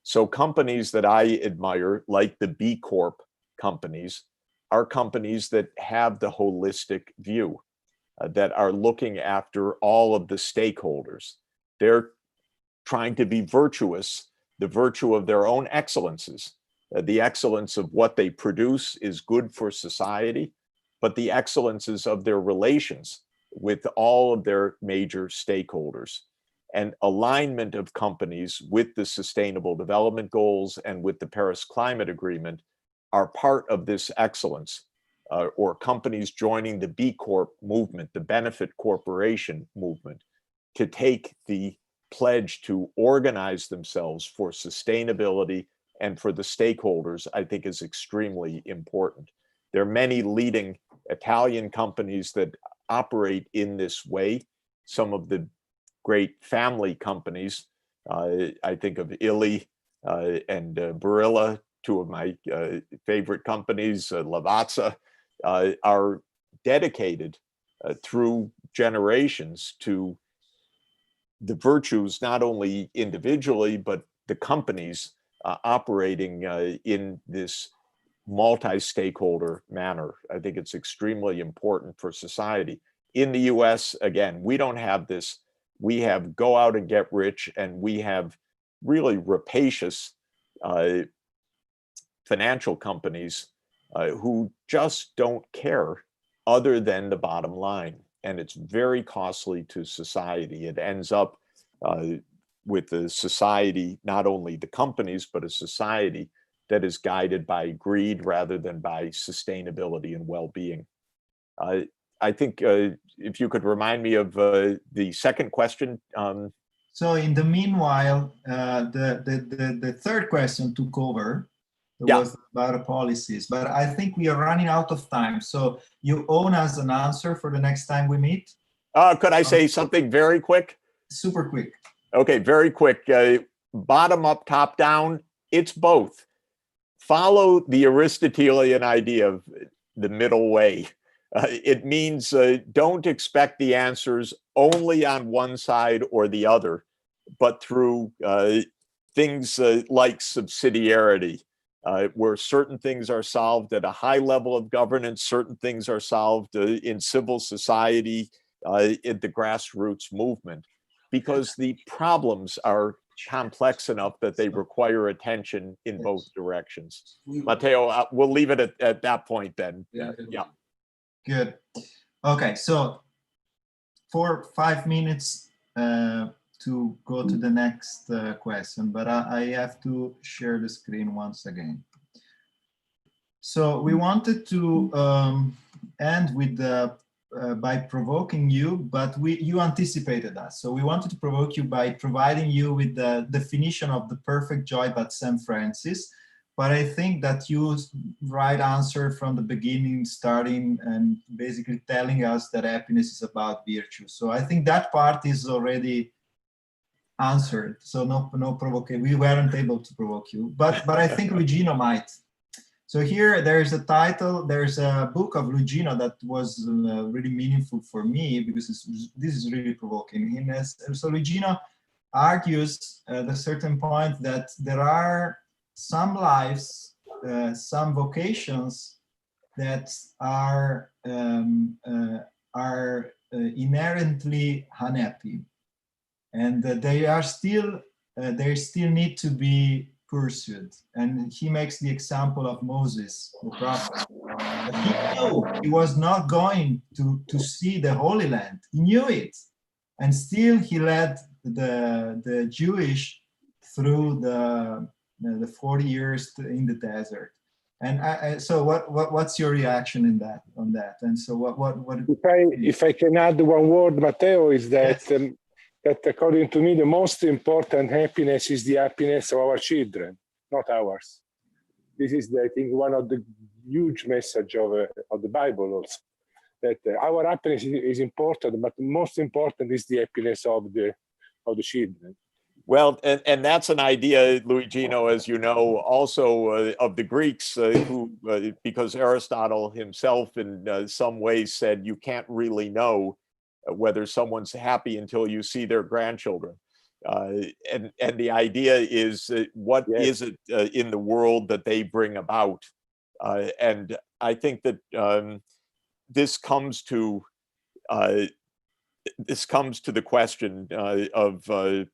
So companies that I admire, like the B Corp companies, are companies that have the holistic view, that are looking after all of the stakeholders. They're trying to be virtuous, the virtue of their own excellences. The excellence of what they produce is good for society, but the excellences of their relations with all of their major stakeholders. And alignment of companies with the Sustainable Development Goals and with the Paris Climate Agreement are part of this excellence. Or companies joining the B Corp movement, the benefit corporation movement, to take the pledge to organize themselves for sustainability and for the stakeholders, I think is extremely important. There are many leading Italian companies that operate in this way. Some of the great family companies, I think of Illy and Barilla, 2 of my favorite companies, Lavazza, are dedicated through generations to the virtues, not only individually, but the companies operating in this multi-stakeholder manner. I think it's extremely important for society. In the US, again, we don't have this. We have go out and get rich, and we have really rapacious financial companies who just don't care other than the bottom line. And it's very costly to society. It ends up with a society, not only the companies, but a society that is guided by greed rather than by sustainability and well-being. I think if you could remind me of the second question. So in the meanwhile, the third question took over. It was about policies, but I think we are running out of time. So you owe us an answer for the next time we meet. Could I say something very quick? Super quick. Okay, very quick. Bottom up, top down, it's both. Follow the Aristotelian idea of the middle way. It means don't expect the answers only on one side or the other, but through things like subsidiarity, where certain things are solved at a high level of governance, certain things are solved in civil society, in the grassroots movement, because the problems are complex enough that they require attention in both directions. Matteo, we'll leave it at that point then. Yeah. Good. Okay, so 5 minutes to go to the next question, but I have to share the screen once again. So we wanted to end with by provoking you, but you anticipated us. So we wanted to provoke you by providing you with the definition of the perfect joy by St. Francis. But I think that you right answer from the beginning, starting and basically telling us that happiness is about virtue. So I think that part is already answered. So no provocation. We weren't able to provoke you, but I think Luigino might. So here there's a title, there's a book of Luigino that was really meaningful for me because this is really provoking. So Luigino argues at a certain point that there are some lives, some vocations that are inherently unhappy, and they still need to be pursued. And he makes the example of Moses, the prophet. But he knew he was not going to see the Holy Land. He knew it, and still he led the Jewish through the 40 years in the desert. And so what's your reaction on that? And so what if I can add one word, Matteo, is that yes. That according to me, the most important happiness is the happiness of our children, not ours. This is, I think, one of the huge message of the Bible also, that our happiness is important, but most important is the happiness of the children. Well, and that's an idea, Luigino, as you know, also of the Greeks who, because Aristotle himself in some ways said you can't really know whether someone's happy until you see their grandchildren. And the idea is what is it in the world that they bring about? And I think that this comes to the question of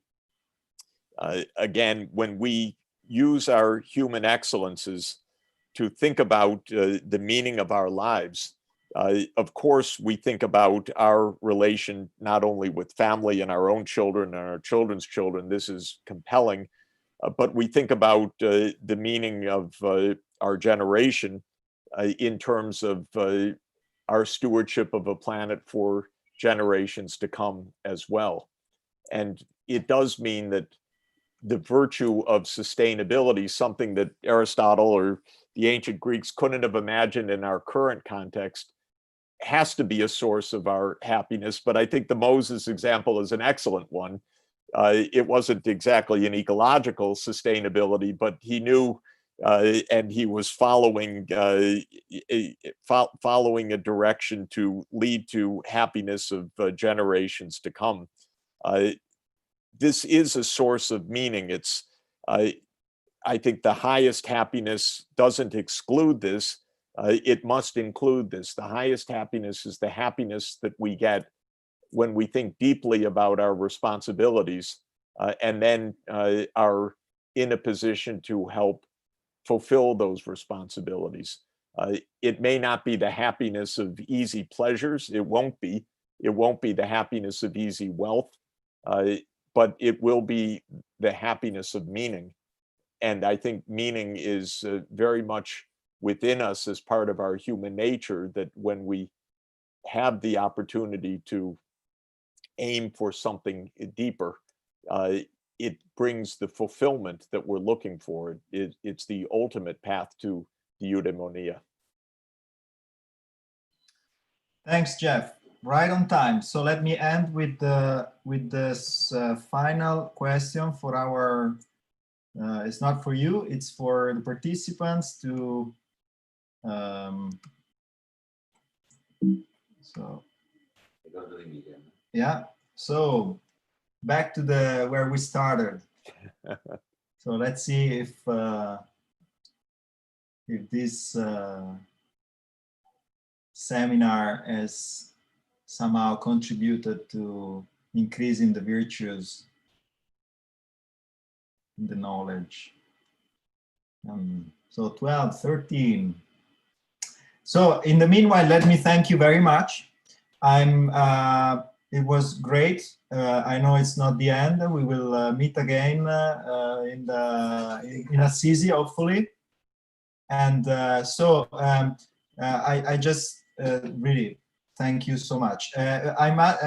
again, when we use our human excellences to think about the meaning of our lives, of course, we think about our relation not only with family and our own children and our children's children. This is compelling, but we think about the meaning of our generation in terms of our stewardship of a planet for generations to come as well. And it does mean that the virtue of sustainability, something that Aristotle or the ancient Greeks couldn't have imagined in our current context, has to be a source of our happiness. But I think the Moses example is an excellent one. It wasn't exactly an ecological sustainability, but he knew and he was following a direction to lead to happiness of generations to come. This is a source of meaning. It's, I think the highest happiness doesn't exclude this. It must include this. The highest happiness is the happiness that we get when we think deeply about our responsibilities and then are in a position to help fulfill those responsibilities. It may not be the happiness of easy pleasures. It won't be. It won't be the happiness of easy wealth, but it will be the happiness of meaning. And I think meaning is very much within us as part of our human nature, that when we have the opportunity to aim for something deeper, it brings the fulfillment that we're looking for. It's the ultimate path to the eudaimonia. Thanks, Jeff. Right on time. So let me end with this final question for our. It's not for you. It's for the participants to. So. Yeah. So back to where we started. So let's see if this seminar has somehow contributed to increasing the virtues in the knowledge. So 12, 13. So in the meanwhile, let me thank you very much. It was great. I know it's not the end. We will meet again in Assisi, hopefully. And I just really thank you so much.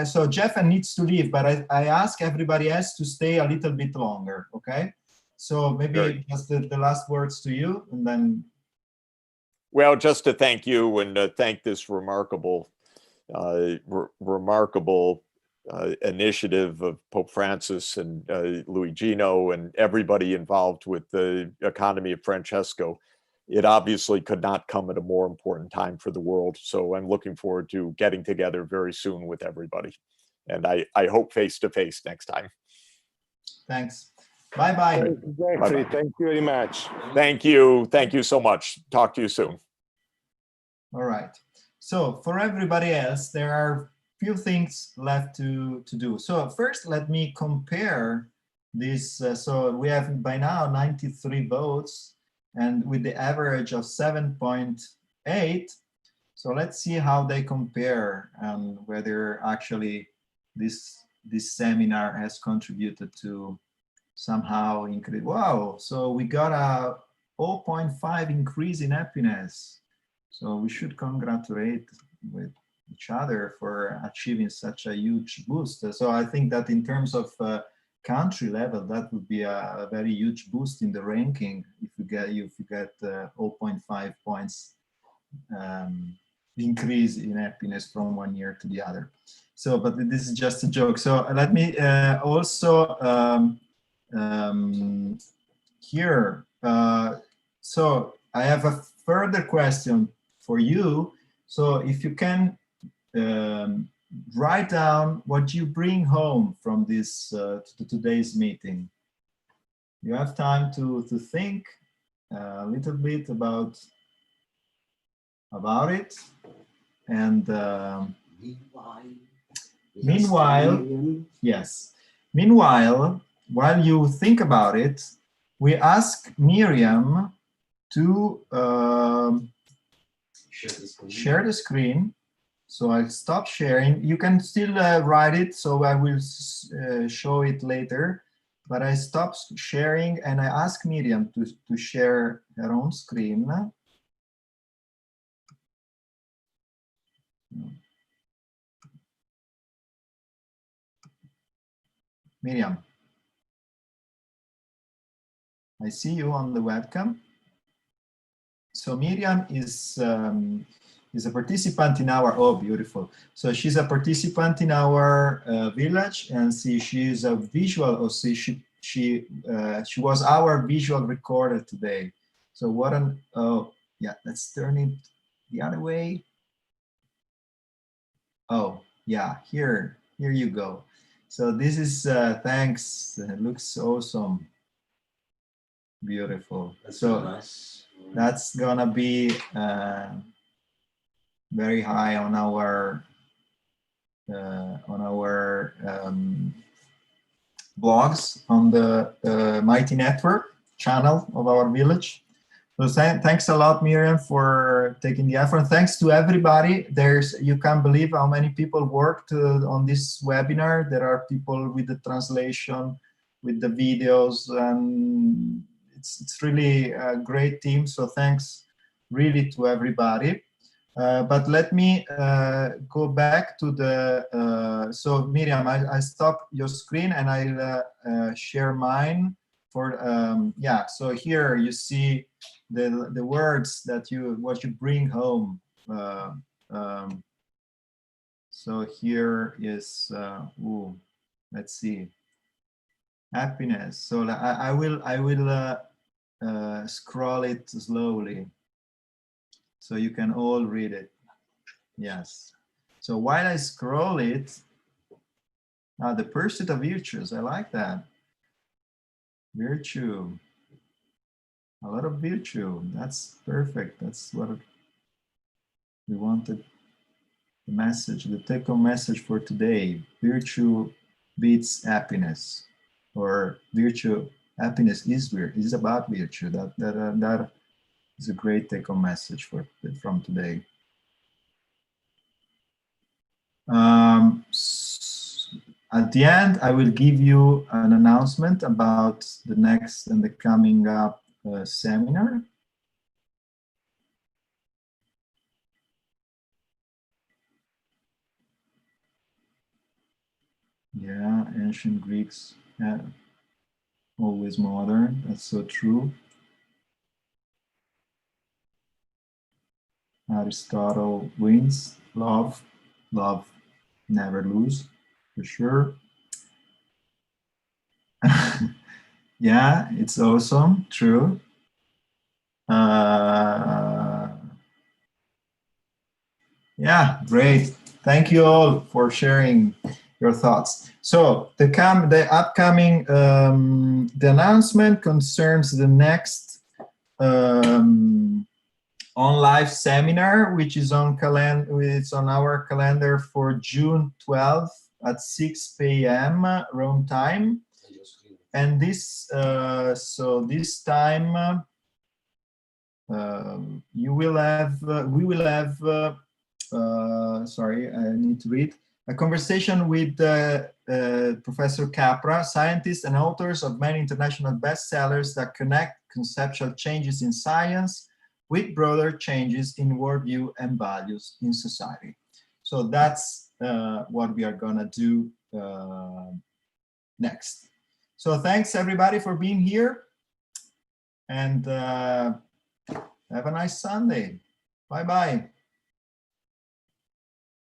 So Jeff needs to leave, but I ask everybody else to stay a little bit longer, okay? So maybe just the last words to you, and then. Well, just to thank you and thank this remarkable initiative of Pope Francis and Luigino and everybody involved with the Economy of Francesco. It obviously could not come at a more important time for the world. So I'm looking forward to getting together very soon with everybody. And I hope face-to-face next time. Thanks. Bye-bye. Exactly. Thank you very much. Thank you. Thank you so much. Talk to you soon. All right. So for everybody else, there are few things left to do. So first, let me compare this. So we have by now 93 votes, and with the average of 7.8. So let's see how they compare and whether actually this seminar has contributed to somehow increase. Wow, so we got a 0.5 increase in happiness. So we should congratulate with each other for achieving such a huge boost. So I think that in terms of country level, that would be a very huge boost in the ranking if you get 0.5 points increase in happiness from one year to the other. So, but this is just a joke. So let me also here. So I have a further question for you. So if you can write down what you bring home from this today's meeting. You have time to think a little bit about it, and meanwhile, yes. Meanwhile, while you think about it, we ask Miriam to share the screen. So I'll stop sharing. You can still write it, so I will show it later. But I stop sharing and I ask Miriam to share her own screen. Miriam, I see you on the webcam. So Miriam is a participant in our, oh, beautiful. So she's a participant in our village, and she is a visual, or she was our visual recorder today. So what an, oh, yeah, let's turn it the other way. Oh, yeah, here you go. So this is, thanks, it looks awesome. Beautiful. That's so nice. That's gonna be very high on our blogs on the Mighty Network channel of our village. So thanks a lot, Miriam, for taking the effort. Thanks to everybody. You can't believe how many people worked on this webinar. There are people with the translation, with the videos, and it's really a great team. So thanks really to everybody. But let me go back to the, so Miriam, I stop your screen and I'll share mine for, yeah, so here you see the words that what you bring home. So here is, ooh, let's see, happiness. So I will scroll it slowly, so you can all read it. Yes. So while I scroll it, the pursuit of virtues, I like that. Virtue. A lot of virtue. That's perfect. That's what we wanted. The message, the take-home message for today. Virtue beats happiness, or virtue Happiness is about virtue. That is a great take-home message from today. At the end, I will give you an announcement about the next and the coming up seminar. Yeah, ancient Greeks, always modern. That's so true. Aristotle wins. Love, never lose, for sure. Yeah, it's awesome. True. Yeah, great. Thank you all for sharing your thoughts. So the upcoming the announcement concerns the next on live seminar, which is on our calendar for June 12th at 6 p.m. Rome time. And this this time we will have sorry, I need to read a conversation with Professor Capra, scientists and authors of many international bestsellers that connect conceptual changes in science with broader changes in worldview and values in society. So that's what we are gonna do next. So thanks everybody for being here, and have a nice Sunday. Bye-bye.